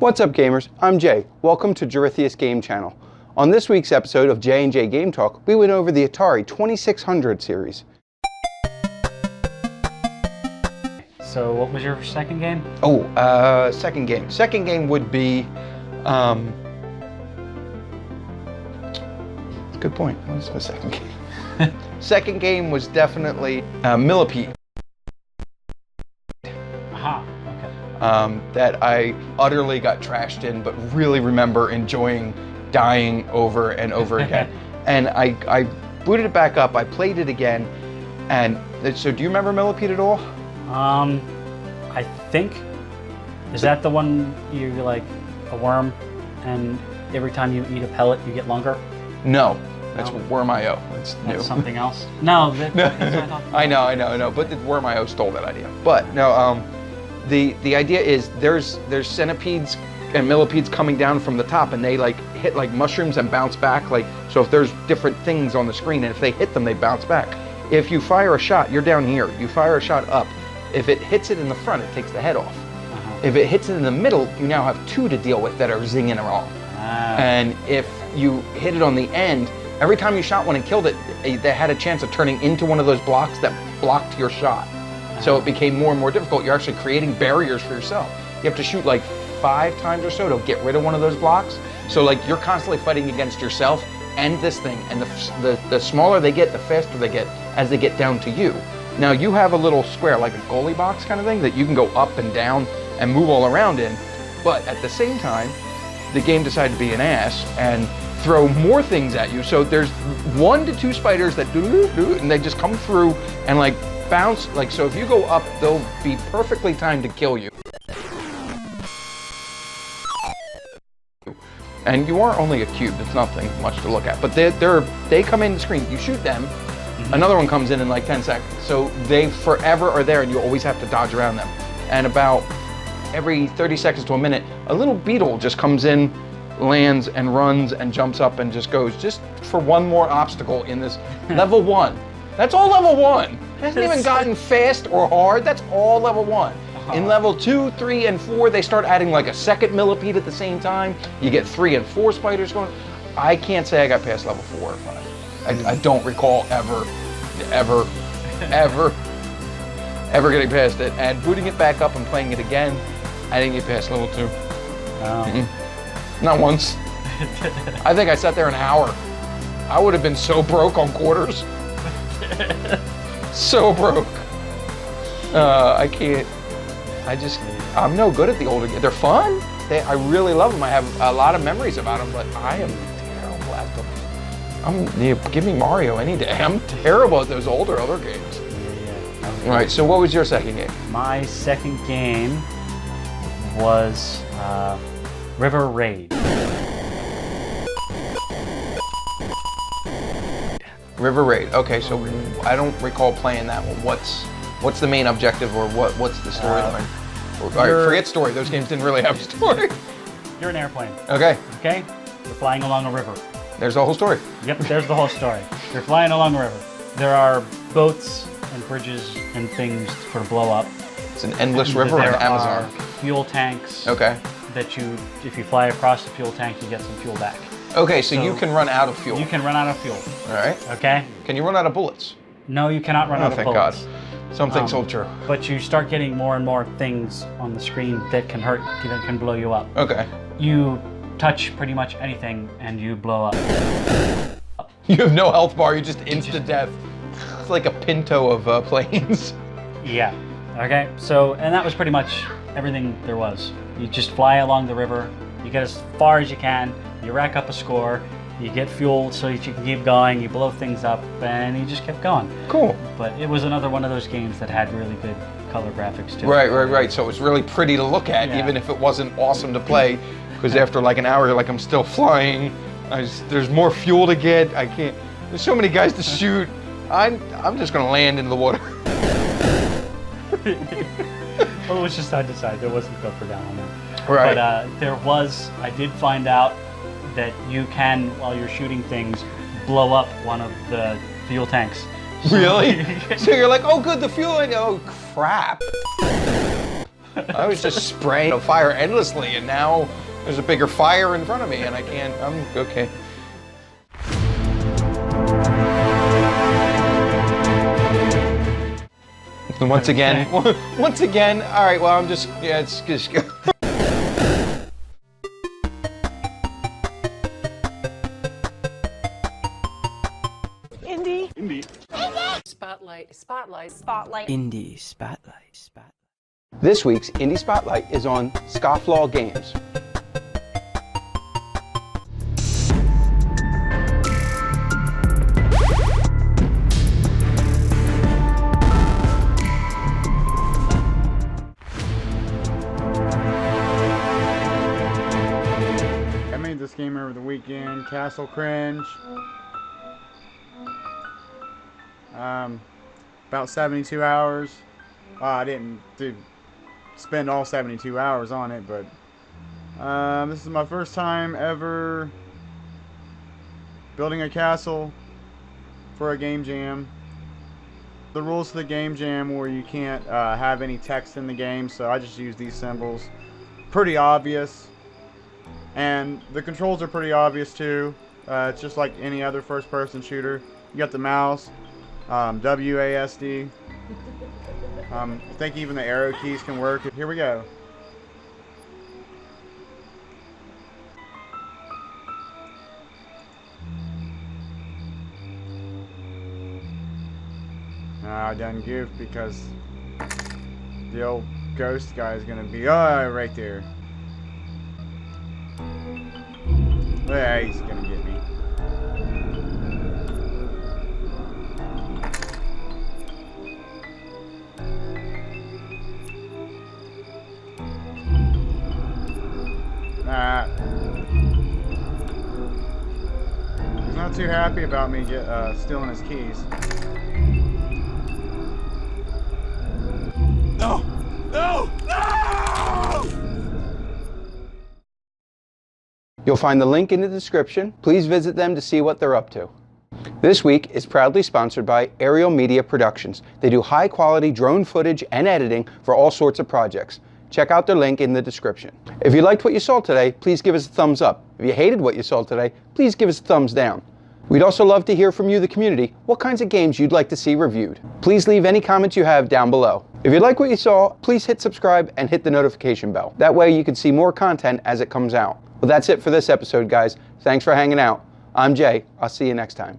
What's up, gamers? I'm Jay. Welcome to Jarithius Game Channel. On this week's episode of J&J Game Talk, we went over the Atari 2600 series. So what was your second game? Second game. Second game would be, good point. What is the second game? Second game was definitely Millipede. Aha, okay. That I utterly got trashed in, but really remember enjoying dying over and over again. And I booted it back up, I played it again, and so do you remember Millipede at all? I think, is that the one you're like a worm and every time you eat a pellet you get longer? No, that's Worm.io. It's new. That's something else? No, that's what I thought. I know, but the Worm.io stole that idea. But no, the idea is there's centipedes and millipedes coming down from the top, and they like hit like mushrooms and bounce back. Like, so if there's different things on the screen, and if they hit them, they bounce back. If you fire a shot, you're down here. You fire a shot up. If it hits it in the front, it takes the head off. If it hits it in the middle, you now have two to deal with that are zinging around. And if you hit it on the end, every time you shot one and killed it, they had a chance of turning into one of those blocks that blocked your shot. So it became more and more difficult. You're actually creating barriers for yourself. You have to shoot like 5 times or so to get rid of one of those blocks. So like you're constantly fighting against yourself and this thing. And the smaller they get, the faster they get as they get down to you. Now you have a little square, like a goalie box kind of thing, that you can go up and down and move all around in. But at the same time, the game decided to be an ass and throw more things at you. So there's 1 to 2 spiders that do, and they just come through and like bounce. Like, so if you go up, they'll be perfectly timed to kill you. And you are only a cube, it's nothing much to look at. But they come in the screen, you shoot them, another one comes in like 10 seconds. So they forever are there and you always have to dodge around them. And about every 30 seconds to a minute, a little beetle just comes in, lands and runs and jumps up and just goes just for one more obstacle in this level 1. That's all level 1. It hasn't even gotten fast or hard, that's all level 1. In level 2, 3, and 4, they start adding like a second millipede at the same time. You get 3 and 4 spiders going. I can't say I got past level 4 or 5. I don't recall ever getting past it. And booting it back up and playing it again, I didn't get past level 2. Not once. I think I sat there an hour. I would have been so broke on quarters. So broke. I can't. I'm no good at the older games. They're fun. I really love them. I have a lot of memories about them, but I am terrible at them. Give me Mario any day. I'm terrible at those other games. Yeah. Right, so what was your second game? My second game was River Raid. River Raid. Okay, so I don't recall playing that one. What's the main objective, or what's the storyline? All right, forget story. Those games didn't really have a story. You're an airplane. Okay. Okay? You're flying along a river. There's the whole story. Yep, there's the whole story. You're flying along a river. There are boats and bridges and things for blow up. It's an endless river in Amazon. There are fuel tanks. Okay. That if you fly across the fuel tank, you get some fuel back. Okay, so you can run out of fuel. You can run out of fuel. All right. Okay? Can you run out of bullets? No, you cannot run out of bullets. Thank God. Some things hold true. But you start getting more and more things on the screen that can hurt, that can blow you up. Okay. You touch pretty much anything and you blow up. You have no health bar, you just instant death. It's like a Pinto of planes. Yeah. Okay, so, and that was pretty much everything there was. You just fly along the river, you get as far as you can, you rack up a score, you get fuel so that you can keep going, you blow things up, and you just kept going. Cool. But it was another one of those games that had really good color graphics too. Right. So it was really pretty to look at, even if it wasn't awesome to play, because after like an hour, you're like, I'm still flying. There's more fuel to get. I can't. There's so many guys to shoot. I'm just gonna land into the water. Well, it was just side to side. There wasn't up or down on that. Right. But I did find out that you can, while you're shooting things, blow up one of the fuel tanks. Really? So you're like, oh good, the fuel, oh crap. I was just spraying a fire endlessly, and now there's a bigger fire in front of me, and I can't. I'm okay. Once again. All right. Well, I'm just. Yeah, it's just. Indie. Spotlight. Indie Spotlight. This week's Indie Spotlight is on Scofflaw Games. I made this game over the weekend, Castle Cringe. About 72 hours. I didn't spend all 72 hours on it, but this is my first time ever building a castle for a game jam. The rules to the game jam where you can't have any text in the game, so I just use these symbols. Pretty obvious. And the controls are pretty obvious too. It's just like any other first-person shooter. You got the mouse, WASD. I think even the arrow keys can work. Here we go. I done goofed because the old ghost guy is gonna be right there. Yeah, he's gonna get me. He's not too happy about me stealing his keys. No! No! No! You'll find the link in the description. Please visit them to see what they're up to. This week is proudly sponsored by Aerial Media Productions. They do high-quality drone footage and editing for all sorts of projects. Check out their link in the description. If you liked what you saw today, please give us a thumbs up. If you hated what you saw today, please give us a thumbs down. We'd also love to hear from you, the community, what kinds of games you'd like to see reviewed. Please leave any comments you have down below. If you like what you saw, please hit subscribe and hit the notification bell. That way you can see more content as it comes out. Well, that's it for this episode, guys. Thanks for hanging out. I'm Jay. I'll see you next time.